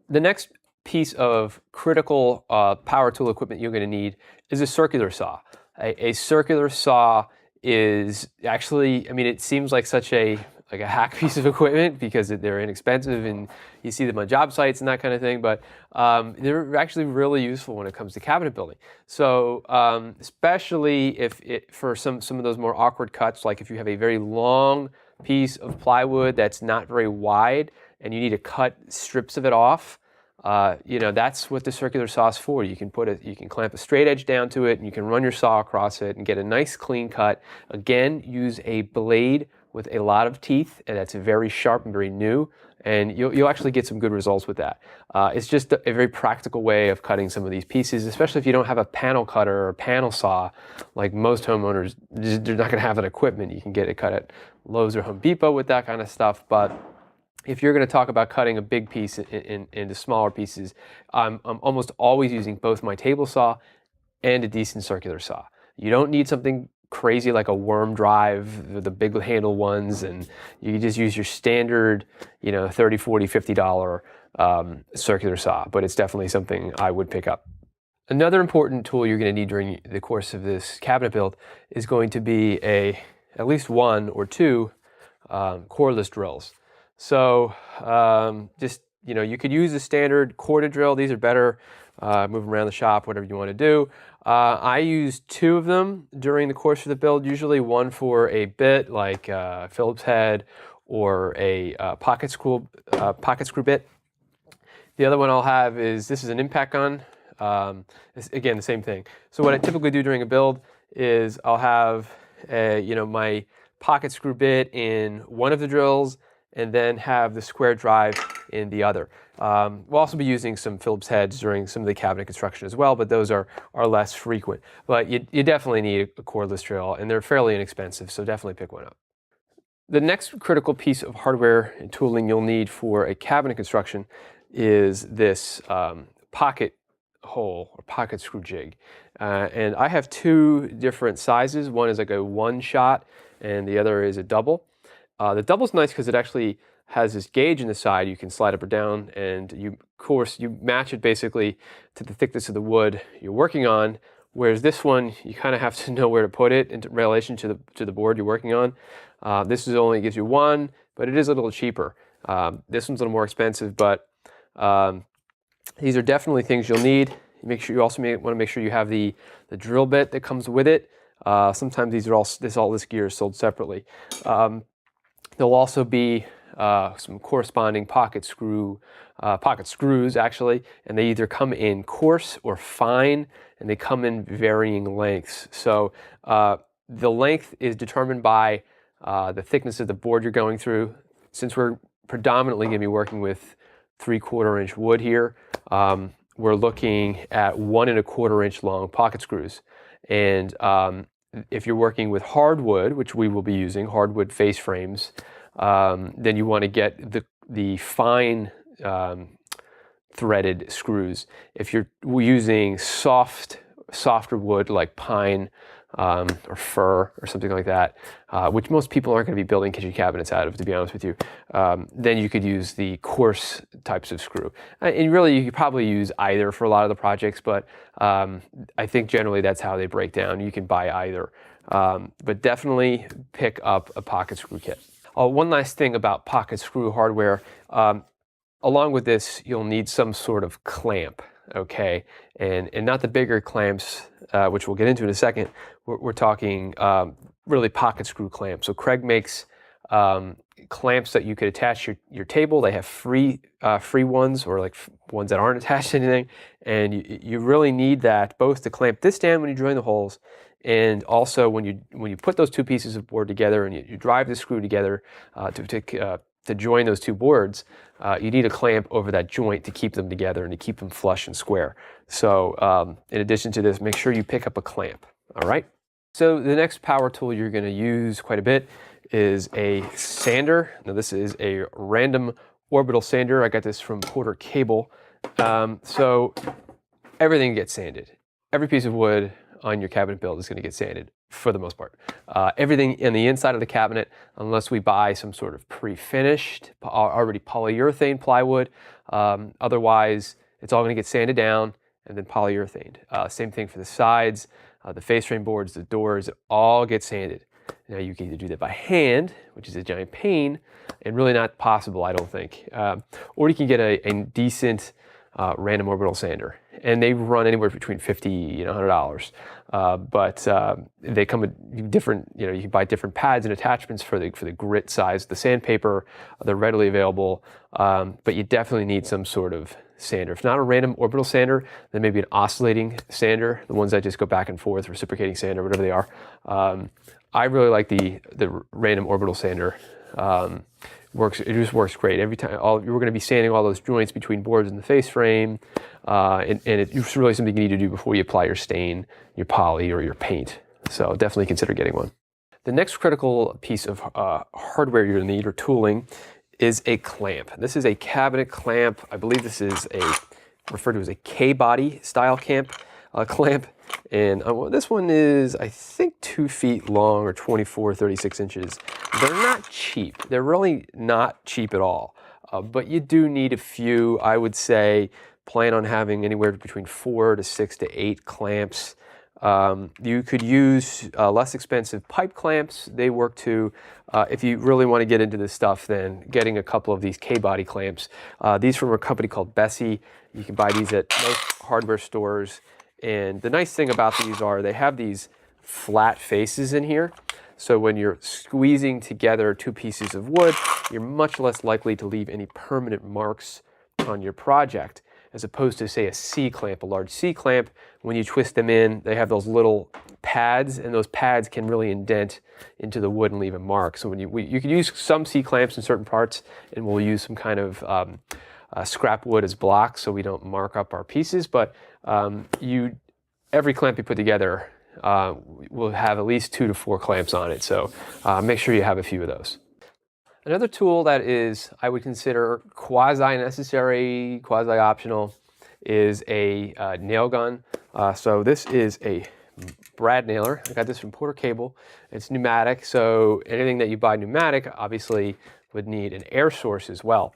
The next piece of critical power tool equipment you're going to need is a circular saw. A circular saw is actually, I mean, it seems like such a hack piece of equipment because they're inexpensive and you see them on job sites and that kind of thing, but they're actually really useful when it comes to cabinet building. So especially for some of those more awkward cuts, like if you have a very long piece of plywood that's not very wide and you need to cut strips of it off, that's what the circular saw is for. You can clamp a straight edge down to it and you can run your saw across it and get a nice clean cut. Again, use a blade with a lot of teeth, and that's very sharp and very new, and you'll actually get some good results with that. It's just a very practical way of cutting some of these pieces, especially if you don't have a panel cutter or a panel saw. Like most homeowners, they're not going to have that equipment. You can get it cut at Lowe's or Home Depot with that kind of stuff, but if you're going to talk about cutting a big piece into smaller pieces, I'm almost always using both my table saw and a decent circular saw. You don't need something crazy like a worm drive, the big handle ones, and you can just use your standard, $30, $40, $50 circular saw, but it's definitely something I would pick up. Another important tool you're going to need during the course of this cabinet build is going to be at least one or two cordless drills. So you could use a standard corded drill. These are better, move them around the shop, whatever you want to do. I use two of them during the course of the build, usually one for a bit like a Phillips head or a pocket screw bit. The other one I'll have this is an impact gun. Again, the same thing. So what I typically do during a build is I'll have my pocket screw bit in one of the drills and then have the square drive in the other. We'll also be using some Phillips heads during some of the cabinet construction as well, but those are less frequent. But you definitely need a cordless drill, and they're fairly inexpensive, so definitely pick one up. The next critical piece of hardware and tooling you'll need for a cabinet construction is this pocket hole or pocket screw jig. And I have two different sizes. One is like a one shot and the other is a double. The double's nice because it actually has this gauge in the side. You can slide up or down, and you match it basically to the thickness of the wood you're working on. Whereas this one, you kind of have to know where to put it in relation to the board you're working on. This only gives you one, but it is a little cheaper. This one's a little more expensive, but these are definitely things you'll need. You also want to make sure you have the drill bit that comes with it. Sometimes this gear is sold separately. There'll also be some corresponding pocket screws actually, and they either come in coarse or fine, and they come in varying lengths. So the length is determined by the thickness of the board you're going through. Since we're predominantly going to be working with 3/4 inch wood here, we're looking at 1 1/4 inch long pocket screws. And if you're working with hardwood, which we will be using, hardwood face frames, then you want to get the fine threaded screws. If you're using softer wood like pine or fir or something like that, which most people aren't going to be building kitchen cabinets out of, to be honest with you, then you could use the coarse types of screw. And really, you could probably use either for a lot of the projects, but I think generally that's how they break down. You can buy either, but definitely pick up a pocket screw kit. One last thing about pocket screw hardware, along with this, you'll need some sort of clamp, okay? And not the bigger clamps, which we'll get into in a second. We're talking really pocket screw clamps. So Craig makes clamps that you could attach to your table. They have free ones, or like ones that aren't attached to anything. And you really need that both to clamp this down when you join the holes, and also when you put those two pieces of board together and you drive the screw together to join those two boards, you need a clamp over that joint to keep them together and to keep them flush and square. So in addition to this, make sure you pick up a clamp, all right? So the next power tool you're gonna use quite a bit is a sander. Now this is a random Orbital sander. I got this from Porter Cable. So everything gets sanded. Every piece of wood on your cabinet build is going to get sanded for the most part. Everything in the inside of the cabinet, unless we buy some sort of pre-finished, already polyurethane plywood, Otherwise, it's all going to get sanded down and then polyurethaned. Same thing for the sides, the face frame boards, the doors, it all get sanded. Now you can either do that by hand, which is a giant pain, and really not possible, I don't think. Or you can get a decent random orbital sander, and they run anywhere between $50 and $100. But they come with different, you can buy different pads and attachments for the grit size, the sandpaper. They're readily available, but you definitely need some sort of sander. If not a random orbital sander, then maybe an oscillating sander, the ones that just go back and forth, reciprocating sander, whatever they are. I really like the random orbital sander. It just works great. Every time you're going to be sanding all those joints between boards and the face frame, and it's really something you need to do before you apply your stain, your poly, or your paint. So definitely consider getting one. The next critical piece of hardware you're going to need, or tooling, is a clamp. This is a cabinet clamp. I believe this is referred to as a K-body style clamp. And this one is, I think, 2 feet long, or 24, 36 inches. They're not cheap. They're really not cheap at all. But you do need a few. I would say plan on having anywhere between 4 to 6 to 8 clamps. You could use less expensive pipe clamps. They work too. If you really want to get into this stuff, then getting a couple of these K-body clamps. These from a company called Bessie. You can buy these at most hardware stores. And the nice thing about these are they have these flat faces in here. So when you're squeezing together 2 pieces of wood, you're much less likely to leave any permanent marks on your project, as opposed to, say, a C-clamp, a large C-clamp. When you twist them in, they have those little pads, and those pads can really indent into the wood and leave a mark. So when you can use some C-clamps in certain parts, and we'll use some kind of scrap wood as blocks so we don't mark up our pieces, but every clamp you put together will have at least 2 to 4 clamps on it, so make sure you have a few of those. Another tool that is, I would consider, quasi-necessary, quasi-optional, is a nail gun. So this is a brad nailer. I got this from Porter Cable. It's pneumatic, so anything that you buy pneumatic obviously would need an air source as well.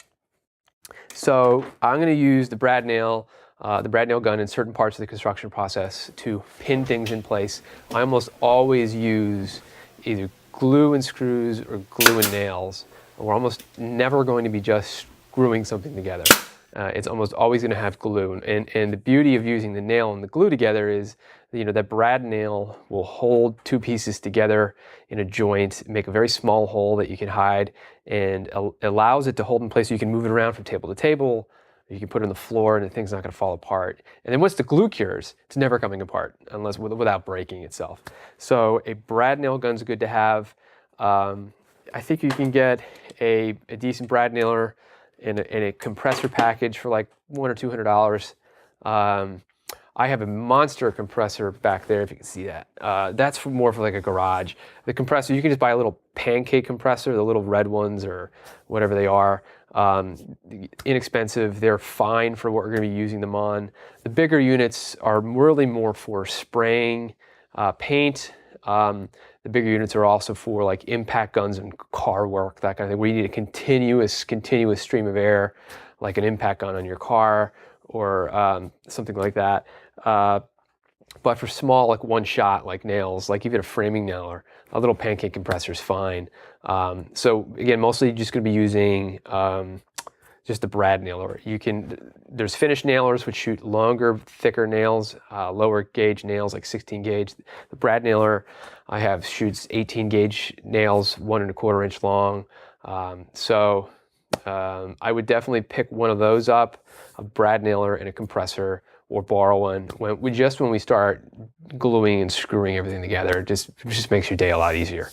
So I'm going to use the brad nail gun in certain parts of the construction process to pin things in place. I almost always use either glue and screws or glue and nails. We're almost never going to be just screwing something together. It's almost always going to have glue. And the beauty of using the nail and the glue together is, that brad nail will hold 2 pieces together in a joint, make a very small hole that you can hide, and allows it to hold in place so you can move it around from table to table. You can put it on the floor and the thing's not going to fall apart. And then once the glue cures, it's never coming apart unless without breaking itself. So a brad nail gun's good to have. I think you can get a decent brad nailer in a compressor package for like $100 or $200. I have a monster compressor back there, if you can see that. That's more for like a garage. The compressor, you can just buy a little pancake compressor, the little red ones or whatever they are. Inexpensive, they're fine for what we're going to be using them on. The bigger units are really more for spraying paint. The bigger units are also for like impact guns and car work, that kind of thing, where you need a continuous stream of air, like an impact gun on your car or something like that. But for small, like one shot, like nails, like even a framing nailer, a little pancake compressor is fine. So again, mostly just going to be using just the brad nailer. There's finished nailers which shoot longer, thicker nails, lower gauge nails like 16 gauge. The brad nailer I have shoots 18 gauge nails, 1 1/4 inch long. I would definitely pick one of those up, a brad nailer and a compressor, or borrow one when we start gluing and screwing everything together. It just makes your day a lot easier.